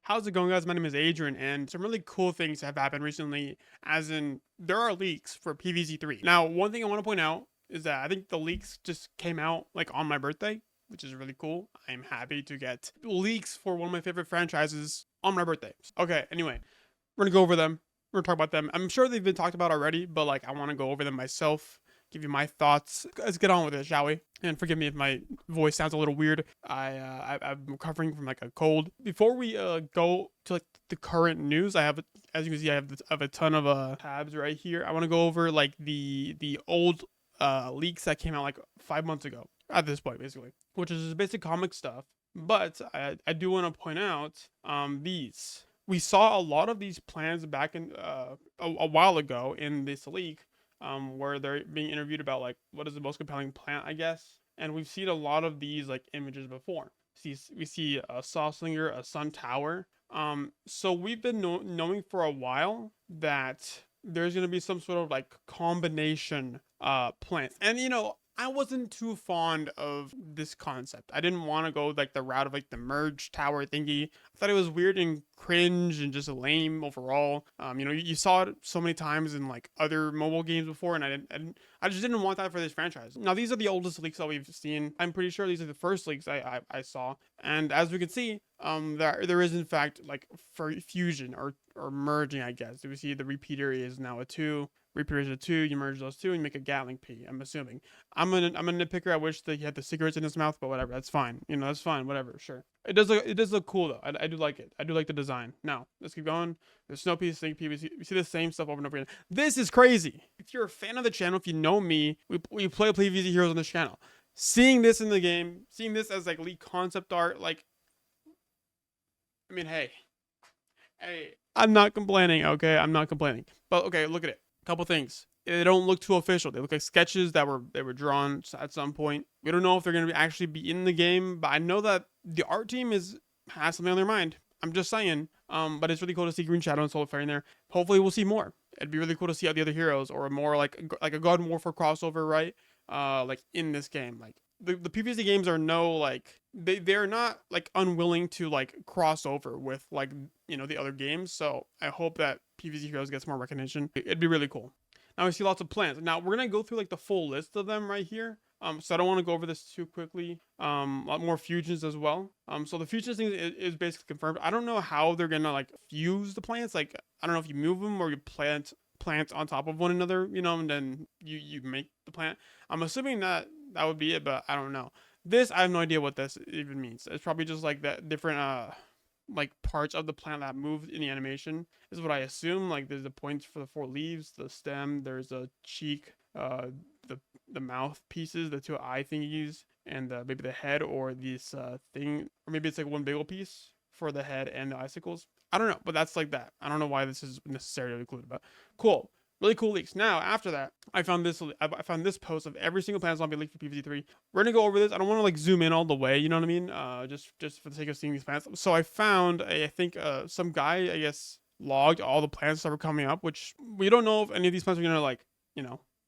How's it going, guys? My name is Adrian, and some really cool things have happened recently, as in, there are leaks for PvZ3. Now, one thing I want to point out is that I think the leaks just came out, like, on my birthday, which is really cool. I'm happy to get leaks for one of my favorite franchises on my birthday. Okay, anyway, we're gonna go over them. We're gonna talk about them. I'm sure they've been talked about already, but, like, I want to go over them myself, give you my thoughts. Let's get on with it, shall we? And forgive me if my voice sounds a little weird. I'm recovering from like a cold. Before we go to like the current news, I have, as you can see, I have a ton of tabs right here. I want to go over like the old leaks that came out like 5 months ago at this point, basically, which is basic comic stuff. But I do want to point out these. We saw a lot of these plans back in a while ago in this leak, where they're being interviewed about like what is the most compelling plant, I guess. And we've seen a lot of these like images before. We see a saw slinger, a sun tower. So we've been knowing for a while that there's gonna be some sort of like combination plants, and I wasn't too fond of this concept. I didn't want to go like the route of like the merge tower thingy. I thought it was weird and cringe and just lame overall. You saw it so many times in like other mobile games before, and I just didn't want that for this franchise. Now these are the oldest leaks that we've seen. I'm pretty sure these are the first leaks I saw, and as we can see, there is in fact like for fusion or merging, I guess. We see the repeater is now a 2. Reaper is a 2, you merge those two and you make a Gatling P, I'm assuming. I'm a nitpicker. I wish that he had the cigarettes in his mouth, but whatever, that's fine. That's fine, whatever, sure. It does look cool though. I do like it. I do like the design. Now, let's keep going. There's Snow Piece, Sink P, we see the same stuff over and over again. This is crazy. If you're a fan of the channel, if you know me, we play PvZ Heroes on this channel. Seeing this in the game, seeing this as like leak concept art, like, I mean, hey, I'm not complaining, okay? I'm not complaining. But okay, look at it. Couple things. They don't look too official. They look like sketches that were drawn at some point. We don't know if they're going to actually be in the game, but I know that the art team has something on their mind. I'm just saying. But it's really cool to see Green Shadow and Solar Fairy in there. Hopefully we'll see more. It'd be really cool to see how the other heroes, or more like a God and Warfare crossover, right? Like in this game. Like the PvZ games are they're not like unwilling to like cross over with like the other games. So I hope that PvZ Heroes gets more recognition. It'd be really cool. Now we see lots of plants. Now we're gonna go through like the full list of them right here. So I don't want to go over this too quickly. A lot more fusions as well. So the fusions thing is basically confirmed. I don't know how they're gonna like fuse the plants. Like I don't know if you move them or you plant plants on top of one another, and then you make the plant. I'm assuming that would be it, but I don't know. This, I have no idea what this even means. It's probably just like that different like parts of the plant that moved in the animation is what I assume. Like there's the points for the 4 leaves, the stem, there's a cheek, the mouth pieces, the 2 eye thingies, and maybe the head, or this thing, or maybe it's like one big old piece for the head and the icicles. I don't know, but that's like that. I don't know why this is necessarily included, but cool. Really cool leaks. Now, after that, I found this post of every single Planet Zombie leak for PvZ3. We're gonna go over this. I don't want to like zoom in all the way, you know what I mean? Just for the sake of seeing these plants. So I found I think some guy, I guess, logged all the plants that were coming up, which we don't know if any of these plants are gonna like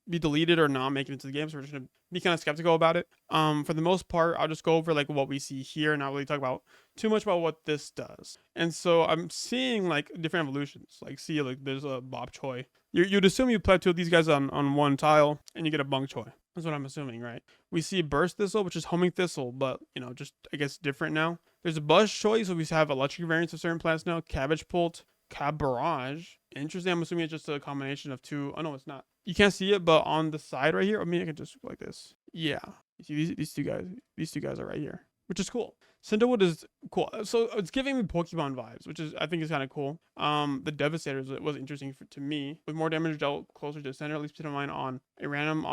be deleted or not make it into the game. So we're just gonna be kind of skeptical about it. For the most part, I'll just go over like what we see here and not really talk about too much about what this does. And so I'm seeing like different evolutions. Like see, like there's a Bob Choi. You'd assume you play 2 of these guys on one tile and you get a Bung Choi. That's what I'm assuming, right? We see Burst Thistle, which is Homing Thistle, but just I guess different now. There's a Buzz Choi, so we have electric variants of certain plants now. Cabbage Pult, Cab Barrage. Interesting. I'm assuming it's just a combination of 2. Oh no, it's not. You can't see it, but on the side right here, I mean, I can just go like this. Yeah, you see these two guys. These 2 guys are right here, which is cool. Cinderwood is cool. So it's giving me Pokemon vibes, which is I think is kind of cool. The Devastator was interesting to me. With more damage dealt closer to the center, at least to mine on a random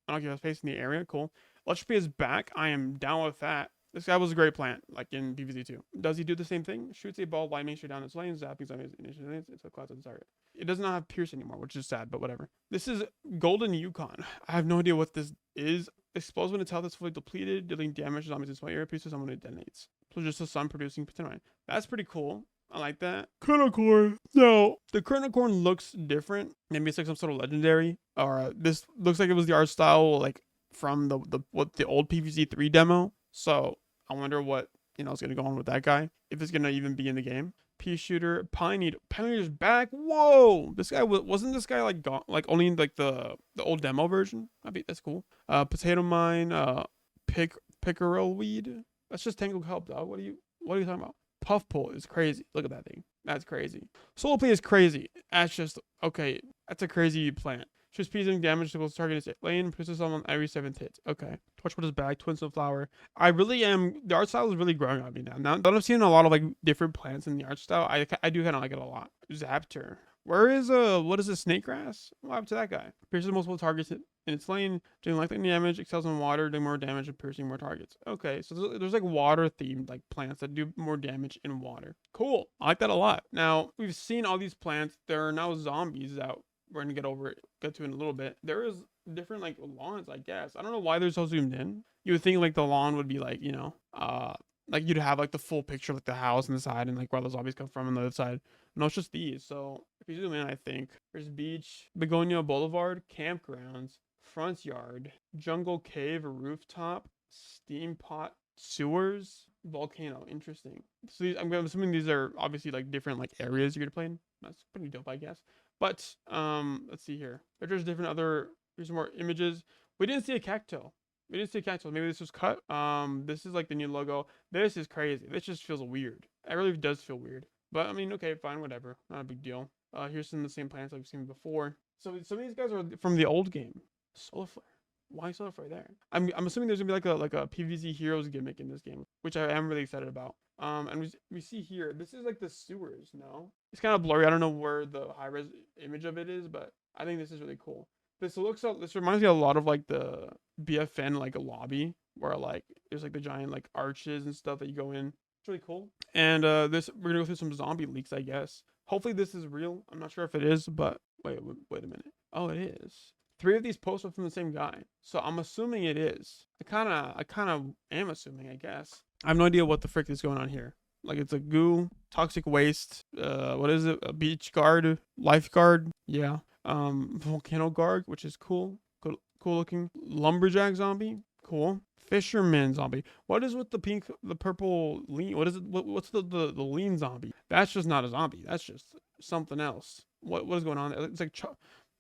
unoccupied space in the area. Cool. Electric is back. I am down with that. This guy was a great plant, like in PvZ2. Does he do the same thing? Shoots a ball lightning straight down its lane, zapping zombies initial lanes. It's a class of the target. It does not have Pierce anymore, which is sad, but whatever. This is Golden Yukon. I have no idea what this is. Explodes when its health is fully depleted, dealing damage to zombies in small area piece to someone who detonates. So just a sun producing potential. That's pretty cool. I like that. Corn. No, the Corn looks different. Maybe it's like some sort of legendary. Or this looks like it was the art style like from the old PvZ3 demo. So I wonder what is gonna go on with that guy, if it's gonna even be in the game. pea shooter, pine needle. Pine needle's back. Whoa, this guy wasn't this guy like gone, like only like the old demo version. That's cool. Potato mine. Pickerel weed. That's just tangled kelp, dog. What are you talking about? Puff pull is crazy. Look at that thing. That's crazy. Solo play is crazy. That's just okay. That's a crazy plant. Just piecing damage to close target is lane, produces on every 7th hit. Okay. Torchwood is back, twin sunflower. I really am, the art style is really growing on me now. Now that I've seen a lot of like different plants in the art style, I do kind of like it a lot. Zaptor. Where is what is this, snake grass? What happened to that guy? Pierces multiple targets in its lane, doing lightning damage, excels in water, doing more damage and piercing more targets. Okay, so there's like water themed like plants that do more damage in water. Cool. I like that a lot. Now, we've seen all these plants. There are now zombies out. We're gonna get to it in a little bit. There is different like lawns, I guess. I don't know why they're so zoomed in. You would think like the lawn would be like, like you'd have like the full picture of like the house on the side and like where the zombies come from on the other side. No, it's just these. So if you zoom in, I think there's beach, Begonia Boulevard, campgrounds, front yard, jungle cave, rooftop, steam pot, sewers, volcano. Interesting. So I'm assuming these are obviously like different like areas you're gonna play in. That's pretty dope, I guess. But let's see here. There's just different other. Here's some more images. We didn't see a cacto. Maybe this was cut. This is like the new logo. This is crazy. This just feels weird. It really does feel weird. But I mean, okay, fine, whatever. Not a big deal. Here's some of the same plants I've seen before. So some of these guys are from the old game. Solar flare. Why solar flare there? I'm assuming there's gonna be like a PvZ heroes gimmick in this game, which I am really excited about. And we see here, this is like the sewers, no? It's kind of blurry. I don't know where the high res image of it is, but I think this is really cool. This reminds me a lot of like the BFN like a lobby where like there's like the giant like arches and stuff that you go in. It's really cool. And we're gonna go through some zombie leaks, I guess. Hopefully this is real. I'm not sure if it is, but wait a minute. Oh, it is. 3 of these posts are from the same guy, so I'm assuming it is. I kind of am assuming, I guess. I have no idea what the frick is going on here. Like it's a goo, toxic waste. What is it? A beach guard, lifeguard. Yeah. Volcano guard, which is cool. Cool looking. Lumberjack zombie. Cool. Fisherman zombie. What is with the purple lean? What is it? What's the lean zombie? That's just not a zombie. That's just something else. What is going on? It's like.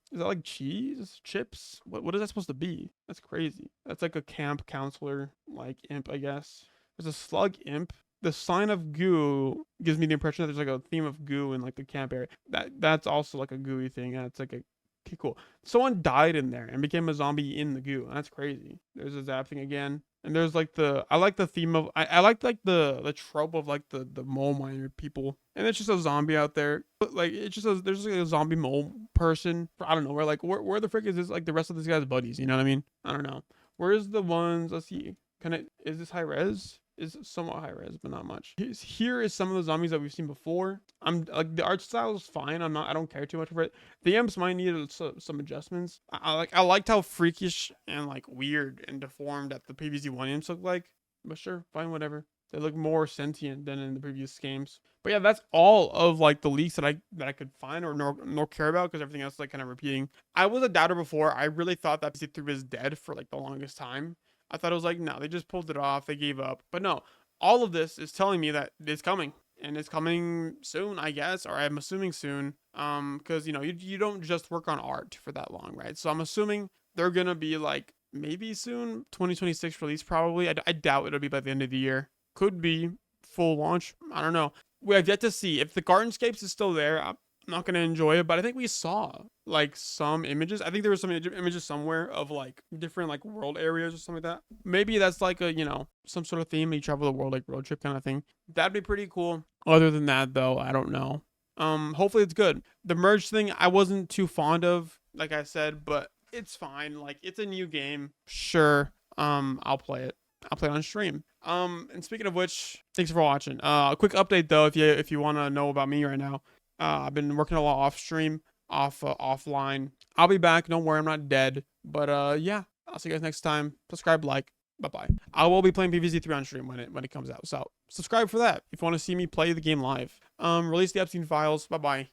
Is that like cheese? Chips? What is that supposed to be? That's crazy. That's like a camp counselor, like imp, I guess. There's a slug imp. The sign of goo gives me the impression that there's like a theme of goo in like the camp area. That's also like a gooey thing. That's like okay, cool. Someone died in there and became a zombie in the goo. That's crazy. There's a zap thing again. And there's like I like the theme of I like the trope of like the mole miner people. And it's just a zombie out there. But like it's just there's like a zombie mole person. I don't know. Where the frick is this like the rest of this guy's buddies? You know what I mean? I don't know. Where's the ones? Let's see. Is this high res? Is somewhat high res, but not much. Here is some of the zombies that we've seen before. I'm like the art style is fine. I don't care too much for it. The imps might need some adjustments. I liked how freakish and like weird and deformed that the PvZ1 imps look like. But sure, fine, whatever. They look more sentient than in the previous games. But yeah, that's all of like the leaks that I could find or nor care about because everything else is like kind of repeating. I was a doubter before. I really thought that PvZ3 was dead for like the longest time. I thought it was like, no, they just pulled it off. They gave up. But no, all of this is telling me that it's coming. And it's coming soon, I guess. Or I'm assuming soon. Because, you don't just work on art for that long, right? So I'm assuming they're going to be like maybe soon. 2026 release probably. I doubt it'll be by the end of the year. Could be full launch. I don't know. We have yet to see. If the Gardenscapes is still there, I'm not going to enjoy it. But I think we saw like some images. I think there were some images somewhere of like different like world areas or something like that. Maybe that's like a, some sort of theme. You travel the world like road trip kind of thing. That'd be pretty cool. Other than that though, I don't know. Hopefully it's good. The merge thing I wasn't too fond of, like I said, but it's fine. Like it's a new game. Sure. I'll play it. I'll play it on stream. And speaking of which, thanks for watching. A quick update though, if you want to know about me right now. I've been working a lot off stream, offline. I'll be back. Don't worry, I'm not dead. But yeah, I'll see you guys next time. Subscribe, like, bye-bye. I will be playing PvZ3 on stream when it comes out. So subscribe for that if you want to see me play the game live. Release the Epstein files. Bye-bye.